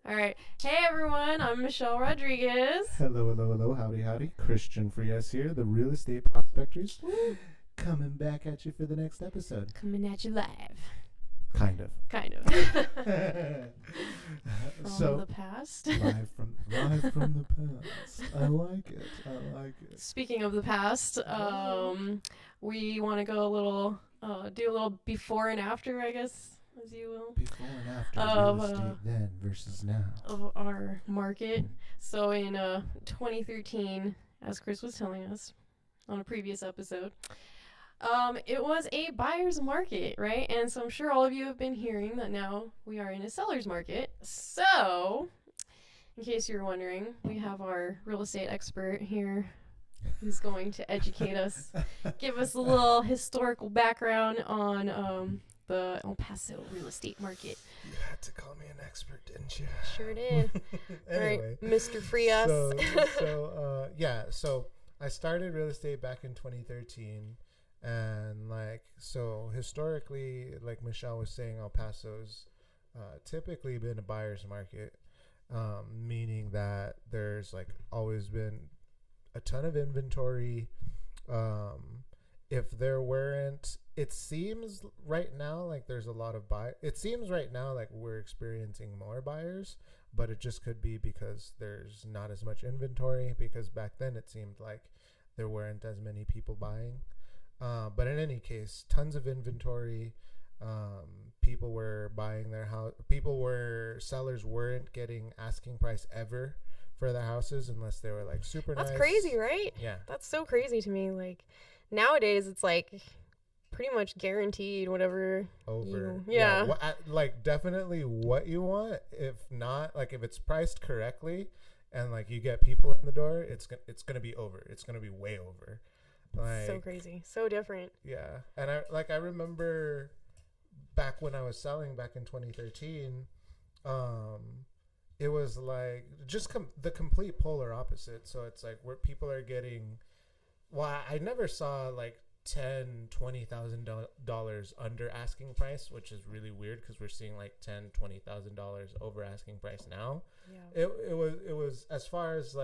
All right. Hey, everyone. I'm Michelle Rodriguez. Hello, hello, hello, howdy, howdy. Christian Frias here, the real estate prospectors, Woo. coming back at you for the next episode. Coming at you live. Kind of. Kind of. From So, the past. live from the past. I like it. I like it. Speaking of the past, we want to go a little, do a little before and after, I guess, as you will. Before and after Of, real estate then versus now. Of our market. So in 2013, as Chris was telling us on a previous episode, it was a buyer's market, right? And so I'm sure all of you have been hearing that now we are in a seller's market. So, in case you're wondering, we have our real estate expert here who's going to educate us, give us a little historical background on the El Paso real estate market. You had to call me an expert, didn't you? Sure did. Anyway, all right, Mr. Frias. So I started real estate back in 2013. And so historically, like Michelle was saying, El Paso's typically been a buyer's market, meaning that there's always been a ton of inventory. If there weren't, it seems right now like there's a lot of it seems right now like we're experiencing more buyers, but it just could be because there's not as much inventory, because back then it seemed like there weren't as many people buying. But in any case, tons of inventory. People were buying their house. Sellers weren't getting asking price ever for their houses unless they were super nice. That's crazy, right? Yeah. That's so crazy to me. Nowadays it's pretty much guaranteed whatever. Over. Yeah. Definitely what you want. If not, if it's priced correctly and you get people in the door, it's going to be over. It's going to be way over. So crazy, so different. Yeah. And I remember back when I was selling back in 2013, it was just the complete polar opposite. So it's where people are getting, I never saw $10,000-$20,000 under asking price, which is really weird because we're seeing $10,000-$20,000 over asking price now. Yeah. It was as far as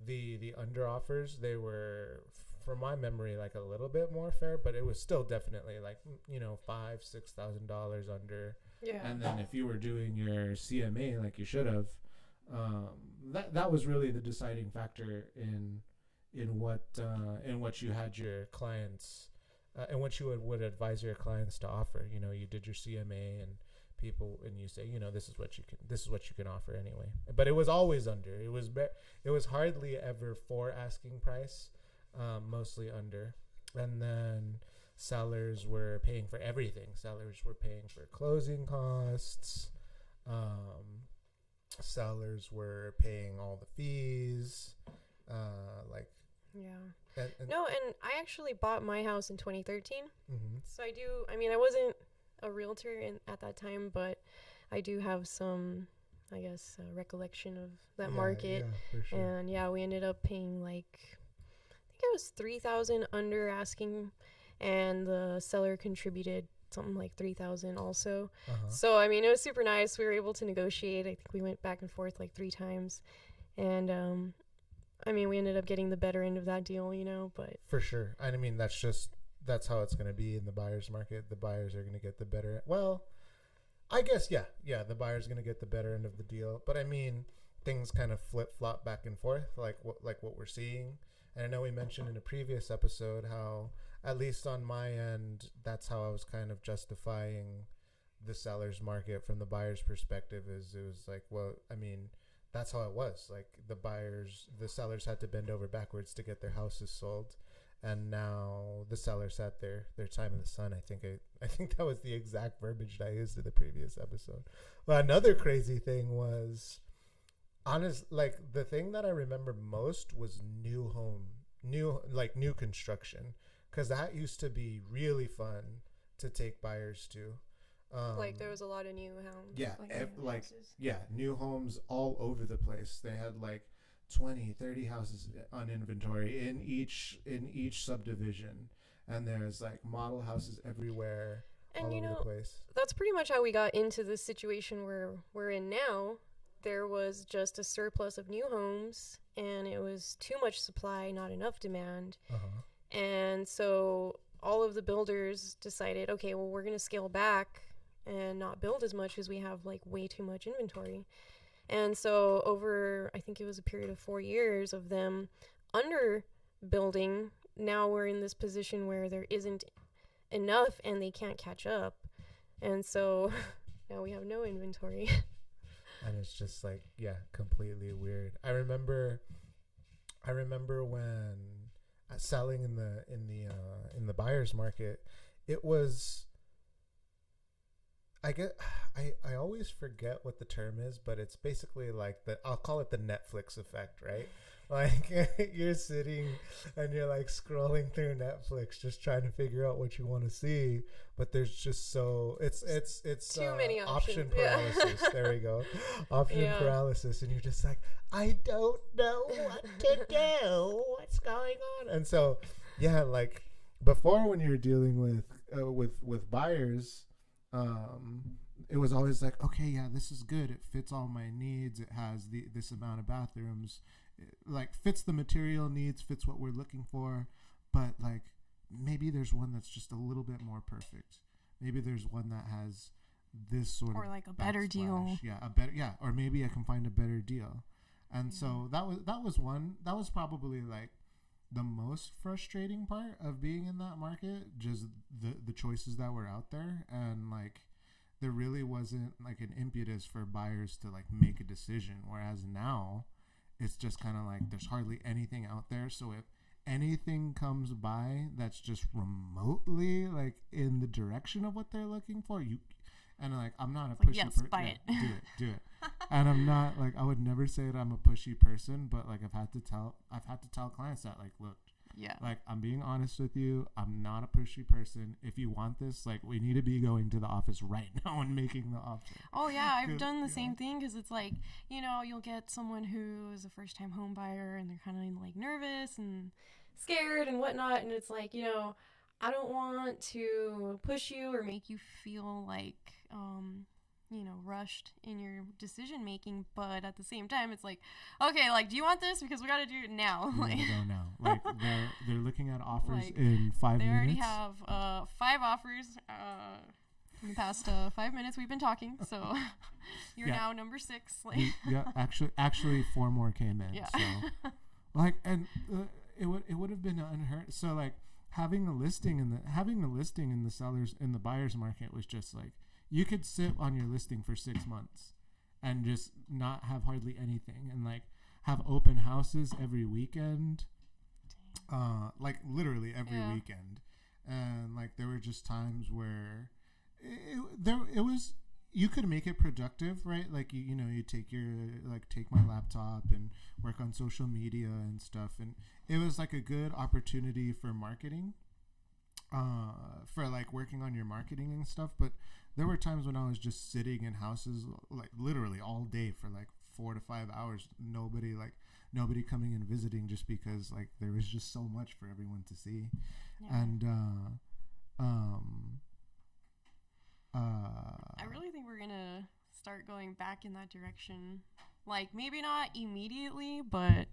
the under offers, they were, from my memory, a little bit more fair, but it was still definitely $5,000-$6,000 under. Yeah. And then if you were doing your CMA like you should have, that was really the deciding factor in what you had your clients, and what you would advise your clients to offer. You did your CMA and you say, this is what you can offer anyway. But it was always under. It was hardly ever for asking price, mostly under. And then sellers were paying for everything. Sellers were paying for closing costs. Sellers were paying all the fees. Yeah. And I actually bought my house in 2013. Mm-hmm. So I wasn't a realtor at that time, but I do have some, I guess, recollection of that market. Yeah, for sure. And we ended up paying I think it was $3,000 under asking, and the seller contributed something like $3,000 also. Uh-huh. So it was super nice. We were able to negotiate. I think we went back and forth 3 times, and we ended up getting the better end of that deal, but for sure. That's how it's going to be in the buyer's market. The buyers are going to get the better. Well, I guess, yeah, the buyer's going to get the better end of the deal. But things kind of flip-flop back and forth, like what we're seeing. And I know we mentioned in a previous episode how, at least on my end, that's how I was kind of justifying the seller's market from the buyer's perspective. Is it was that's how it was. The sellers had to bend over backwards to get their houses sold. And now the sellers had their time in the sun. I think that was the exact verbiage that I used in the previous episode. Well, another crazy thing was, the thing that I remember most was new construction, because that used to be really fun to take buyers to. there was a lot of new homes. Yeah, houses. new homes all over the place. They had 20, 30 houses on inventory in each subdivision, and there's model houses everywhere, and all over the place. That's pretty much how we got into the situation where we're in now. there was just a surplus of new homes, and it was too much supply, not enough demand. Uh-huh. And so all of the builders decided, okay, well, we're going to scale back and not build as much because we have like way too much inventory. And so over, I think it was a period of 4 years of them under building, now we're in this position where there isn't enough and they can't catch up. And so now we have no inventory. And it's just like, yeah, completely weird. I remember when selling in the buyer's market, it was, I always forget what the term is, but it's basically like I'll call it the Netflix effect, right? Like you're sitting and you're like scrolling through Netflix just trying to figure out what you want to see, but there's just it's too many option options. Yeah. paralysis. There we go. Option Yeah. paralysis, and you're just like, I don't know what to do. What's going on? And so, yeah, like before when you're dealing with buyers, it was always like, okay, yeah, this is good. It fits all my needs. It has this amount of bathrooms. It, like, fits the material needs, fits what we're looking for. But like, maybe there's one that's just a little bit more perfect. Maybe there's one that has this sort of, or like a better deal. Yeah, or maybe I can find a better deal. And so that was probably like the most frustrating part of being in that market, just the choices that were out there, and like there really wasn't like an impetus for buyers to like make a decision, whereas now it's just kind of like there's hardly anything out there. So if anything comes by that's just remotely like in the direction of what they're looking for, and like I'm not a pushy yes, person. buy it. Do it. And I'm not like, I would never say that I'm a pushy person, but like I've had to tell clients that, like, look, Yeah. like I'm being honest with you, I'm not a pushy person. If you want this, like we need to be going to the office right now and making the offer. Oh yeah, I've done the same thing, because it's like, you'll get someone who is a first time home buyer and they're kind of like nervous and Scared and whatnot, and it's like, I don't want to push you or make you feel like rushed in your decision making, but at the same time it's like, okay, like, do you want this? Because we got to do it now. We Like, gotta go now. Like they're looking at offers Like, in 5 they minutes. already have 5 offers in the past 5 minutes we've been talking, so you're Yeah. now number 6. Like, Yeah, actually 4 more came in. yeah. So like, and it would have been unheard. So like having a listing in the sellers in the buyer's market was just like, you could sit on your listing for 6 months and just not have hardly anything, and like have open houses every weekend, like literally every weekend. And like there were just times where it was, you could make it productive, right? Like you take my laptop and work on social media and stuff, and it was like a good opportunity for marketing, for like working on your marketing and stuff. But there were times when I was just sitting in houses like literally all day for like 4 to 5 hours, nobody coming and visiting, just because like there was just so much for everyone to see. Yeah. And I really think we're gonna start going back in that direction. Like, maybe not immediately, but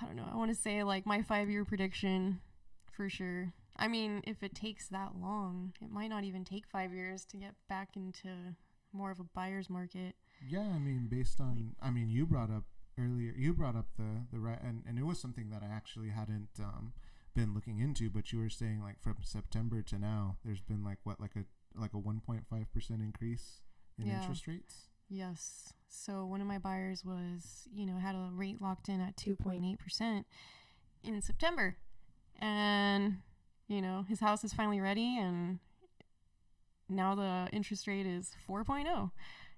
I don't know. I want to say like my 5-year prediction for sure. I mean, if it takes that long, it might not even take 5 years to get back into more of a buyer's market. Yeah, I mean, based on, I mean, you brought up the right, and it was something that I actually hadn't been looking into, but you were saying like from September to now, there's been like a 1.5% increase in interest rates. Yes. So one of my buyers was, had a rate locked in at 2.8% in September, and his house is finally ready, and now the interest rate is 4.0.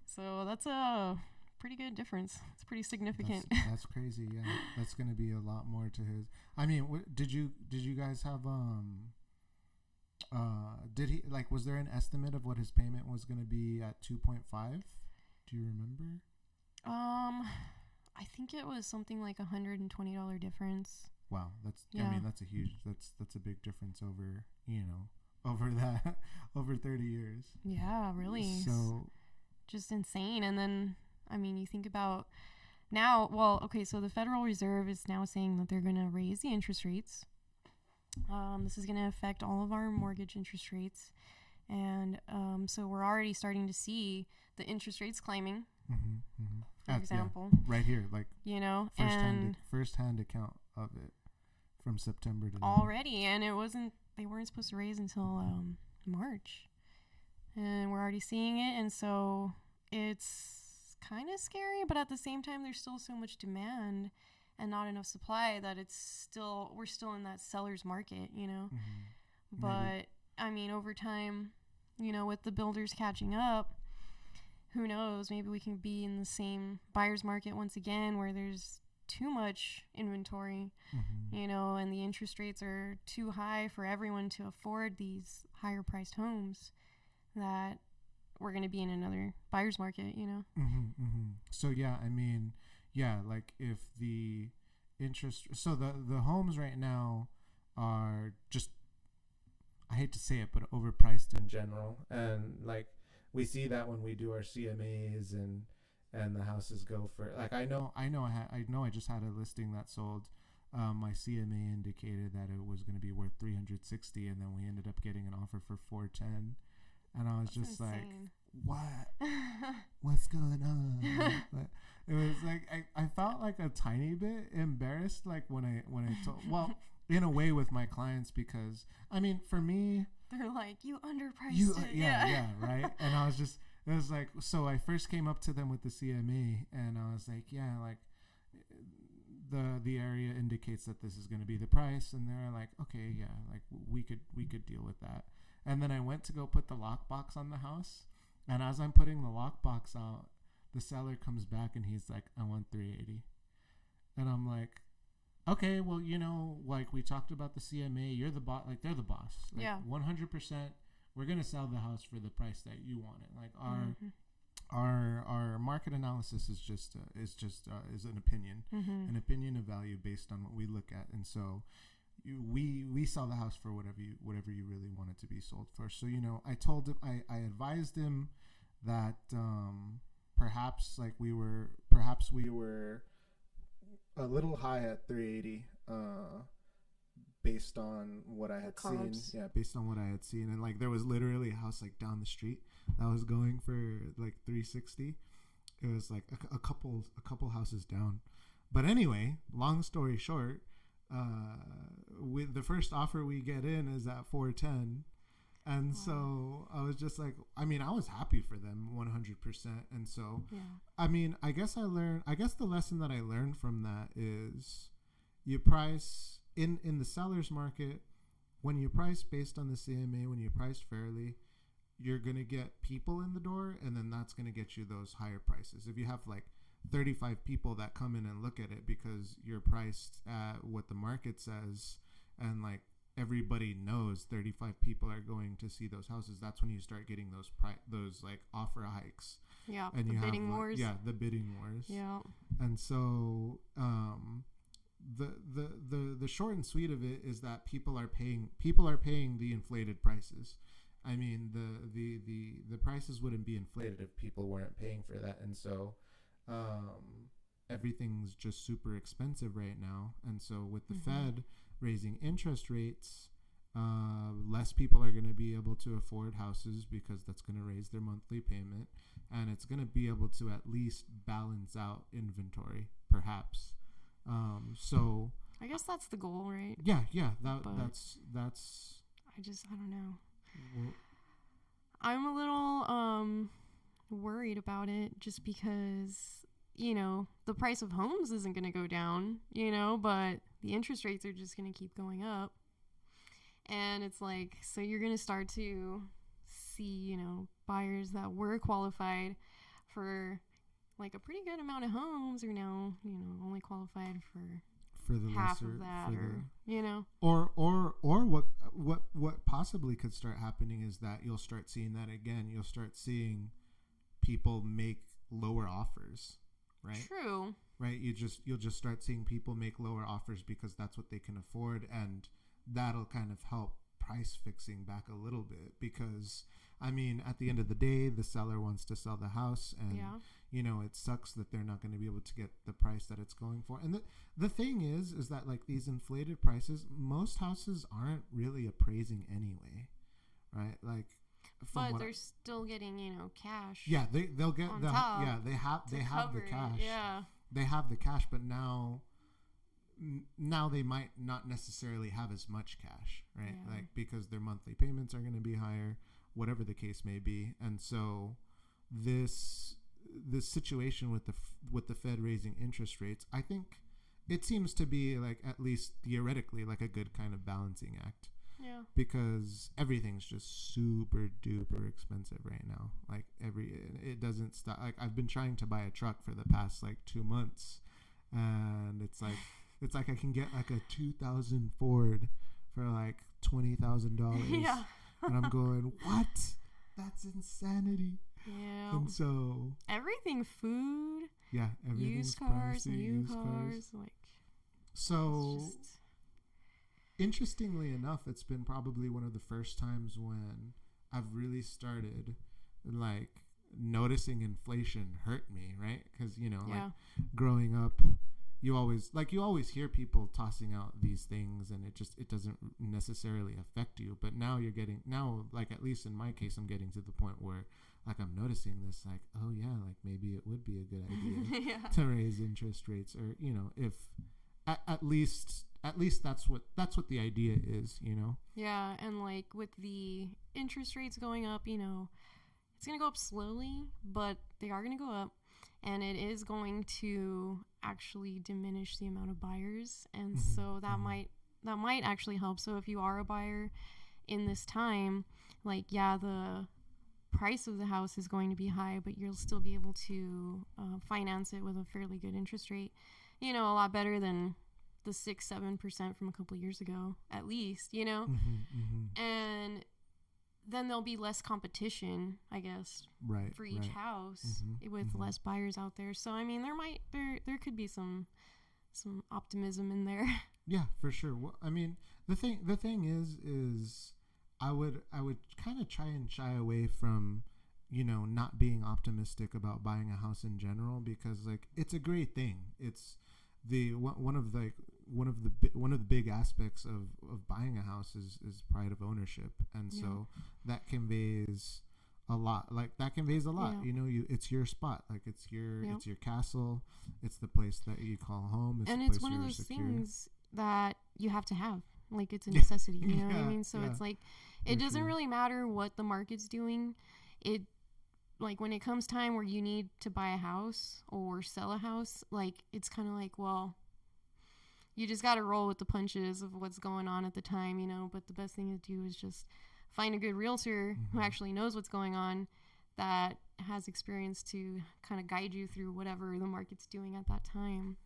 So that's a pretty good difference. It's pretty significant. That's crazy. Yeah, that's going to be a lot more to his. I mean, did you guys have did he, like, was there an estimate of what his payment was going to be at 2.5? Do you remember? I think it was something like $120 difference. Wow, I mean, that's a big difference over that over 30 years. Yeah, really. So just insane. And then, I mean, you think about now, well, okay, so the Federal Reserve is now saying that they're going to raise the interest rates. This is going to affect all of our mortgage interest rates. And so we're already starting to see the interest rates climbing, for example. Yeah, right here, like, you know, first-hand account of it from September to already. And they weren't supposed to raise until March. And we're already seeing it. And so it's kind of scary, but at the same time, there's still so much demand and not enough supply that we're still in that seller's market, you know. But maybe. I mean, over time, you know, with the builders catching up, who knows, maybe we can be in the same buyer's market once again where there's too much inventory, you know, and the interest rates are too high for everyone to afford these higher priced homes, that we're going to be in another buyer's market, you know. So yeah, I mean, yeah, like if the interest, so the homes right now are just, I hate to say it, but overpriced in general. And like we see that when we do our CMAs and the houses go for, like, I know I just had a listing that sold. My CMA indicated that it was going to be worth $360, and then we ended up getting an offer for $410, and I was just insane. Like, what? What's going on? But it was like I felt like a tiny bit embarrassed, like when I told, well, in a way with my clients, because I mean, for me, they're like, you underpriced it. Yeah, right. And I was just, it was like, so I first came up to them with the CMA, and I was like, yeah, like the area indicates that this is going to be the price, and they're like, okay, yeah, like we could deal with that. And then I went to go put the lockbox on the house, and as I'm putting the lockbox out, the seller comes back and he's like, I want $380, and I'm like, okay, well, you know, like we talked about the CMA, you're the boss, like they're the boss, like, yeah, 100%. We're gonna sell the house for the price that you want it. Like our market analysis is just an opinion, an opinion of value based on what we look at, and so we sell the house for whatever you really want it to be sold for. So, you know, I told him, I advised him that perhaps we were a little high at 380 based on what I had seen. Yeah, based on what I had seen. And like there was literally a house like down the street that was going for like 360. It was like a couple houses down. But anyway, long story short, with the first offer we get in is at 410. And so I was just like, I mean, I was happy for them 100%. And so, yeah. I mean, I guess the lesson that I learned from that is you price in the seller's market. When you price based on the CMA, when you price fairly, you're going to get people in the door, and then that's going to get you those higher prices. If you have like 35 people that come in and look at it because you're priced at what the market says, and like everybody knows 35 people are going to see those houses, that's when you start getting those like offer hikes. Yeah, and the bidding wars. Yeah, the bidding wars. Yeah. And so the short and sweet of it is that people are paying the inflated prices. I mean, the prices wouldn't be inflated if people weren't paying for that. And so everything's just super expensive right now. And so with the Fed raising interest rates, less people are going to be able to afford houses because that's going to raise their monthly payment, and it's going to be able to at least balance out inventory, perhaps. So I guess that's the goal, right? Yeah. That's. I don't know. Well, I'm a little worried about it just because, you know, the price of homes isn't going to go down, you know, but the interest rates are just going to keep going up. And it's like, so you're going to start to see, you know, buyers that were qualified for like a pretty good amount of homes are now, you know, only qualified for the half of that, or you know, or what possibly could start happening is that you'll start seeing that again. You'll start seeing people make lower offers, right? True. Right. You'll just start seeing people make lower offers because that's what they can afford, and that'll kind of help price fixing back a little bit, because I mean, at the end of the day, the seller wants to sell the house, and Yeah. you know, it sucks that they're not going to be able to get the price that it's going for. And the thing is that like these inflated prices, most houses aren't really appraising anyway, right? Like, But they're still getting, cash. yeah, they'll get on the top yeah they have the cover it. cash. Yeah. They have the cash, but now they might not necessarily have as much cash, right? Yeah. Like, because their monthly payments are going to be higher, whatever the case may be. And so this situation with the Fed raising interest rates, I think it seems to be, like, at least theoretically, like a good kind of balancing act. Yeah. Because everything's just super duper expensive right now. Like, it doesn't stop. Like, I've been trying to buy a truck for the past like 2 months, and it's like I can get like a 2000 Ford for like $20,000. Yeah. And I'm going, what? That's insanity. Yeah. And so everything, food, yeah, everything's used cars, pricey, new used cars, like. So it's just, interestingly enough, it's been probably one of the first times when I've really started like noticing inflation hurt me, right? Because like growing up, you always hear people tossing out these things, and it doesn't necessarily affect you. But now like, at least in my case, I'm getting to the point where like I'm noticing this, like, oh yeah, like maybe it would be a good idea to raise interest rates, or if at least that's what the idea is, Yeah, and like with the interest rates going up, it's going to go up slowly, but they are going to go up, and it is going to actually diminish the amount of buyers, and so that might actually help. So if you are a buyer in this time, like, yeah, the price of the house is going to be high, but you'll still be able to finance it with a fairly good interest rate, a lot better than the 6-7% from a couple years ago, at least, and then there'll be less competition, I guess, right, for each house with less buyers out there. So I mean, there could be some optimism in there. Yeah, for sure. Well, I mean, the thing is I would kind of try and shy away from not being optimistic about buying a house in general, because like it's a great thing. It's one of the big aspects of buying a house is pride of ownership, and so that conveys a lot. Yeah. It's your spot, like it's your castle, it's the place that you call home, And the it's place one of you're those secure. things that you have to have, like it's a necessity, you know what I mean? So it's like, it For doesn't sure. really matter what the market's doing. It, like, when it comes time where you need to buy a house or sell a house, like, it's kind of like, well, you just got to roll with the punches of what's going on at the time, but the best thing to do is just find a good realtor who actually knows what's going on, that has experience to kind of guide you through whatever the market's doing at that time,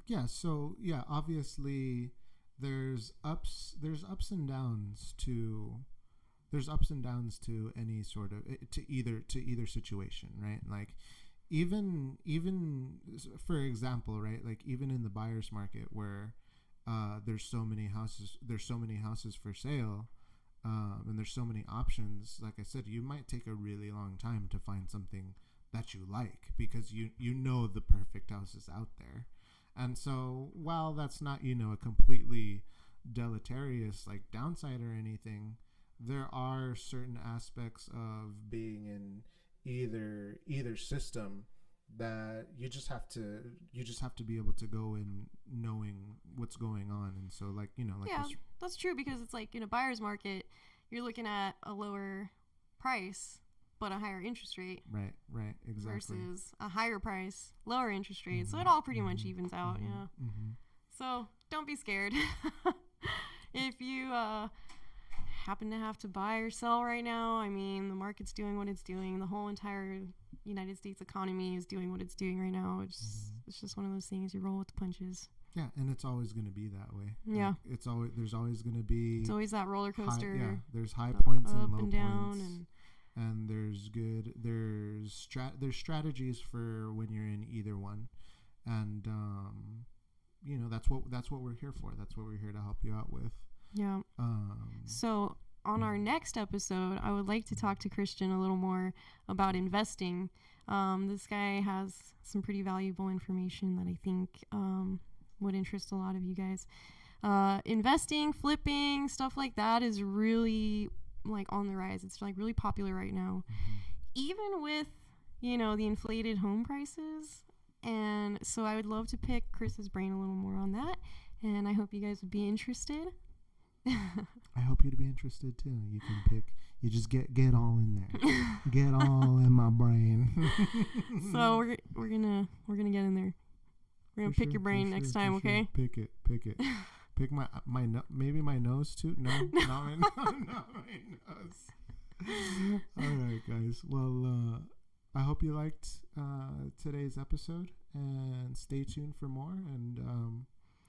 Yeah, so yeah, obviously there's ups and downs to any sort of to either situation, right? Like even for example, right, like even in the buyer's market where there's so many houses for sale, and there's so many options. Like I said, you might take a really long time to find something that you like, because you know the perfect house is out there. And so while that's not a completely deleterious like downside or anything, there are certain aspects of being in either system that you just have to be able to go in knowing what's going on. And so like yeah, that's true, because it's like in a buyer's market, you're looking at a lower price but a higher interest rate, right, exactly, versus a higher price, lower interest rate. So it all pretty much evens out. So don't be scared. If you happen to have to buy or sell right now, I mean, the market's doing what it's doing. The whole entire United States economy is doing what it's doing right now. It's just one of those things, you roll with the punches. Yeah, and it's always going to be that way. Yeah. Like, there's always going to be... It's always that roller coaster. There's high points and up low and down, points. And there's strategies for when you're in either one. And, that's what we're here for. That's what we're here to help you out with. Yeah. So on our next episode, I would like to talk to Christian a little more about investing. This guy has some pretty valuable information that I think would interest a lot of you guys. Investing, flipping, stuff like that is really like on the rise. It's like really popular right now. Even with, you know, the inflated home prices. And so I would love to pick Chris's brain a little more on that. And I hope you guys would be interested. I hope you'd be interested too. You can pick. You just get all in there. Get all in my brain. So we're gonna get in there. We're gonna pick your brain next time, okay? Pick it. Pick my maybe my nose too. No, not my nose. All right, guys. Well, I hope you liked today's episode, and stay tuned for more. And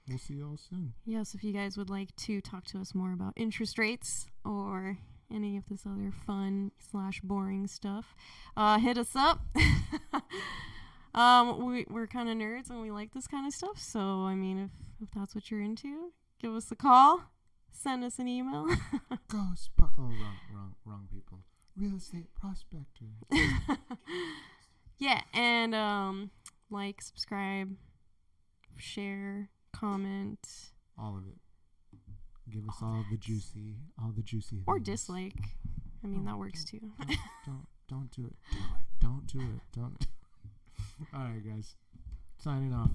we'll see you all soon. Yes, if you guys would like to talk to us more about interest rates or any of this other fun / boring stuff, hit us up. We're kind of nerds and we like this kind of stuff. So, I mean, if that's what you're into, give us a call. Send us an email. Wrong people. Real estate prospectors. Yeah, and like, subscribe, share, comment, all of it. Give us all the juicy or things. dislike. I mean, that works too. Don't do it. Don't do it. All right, guys. Signing off.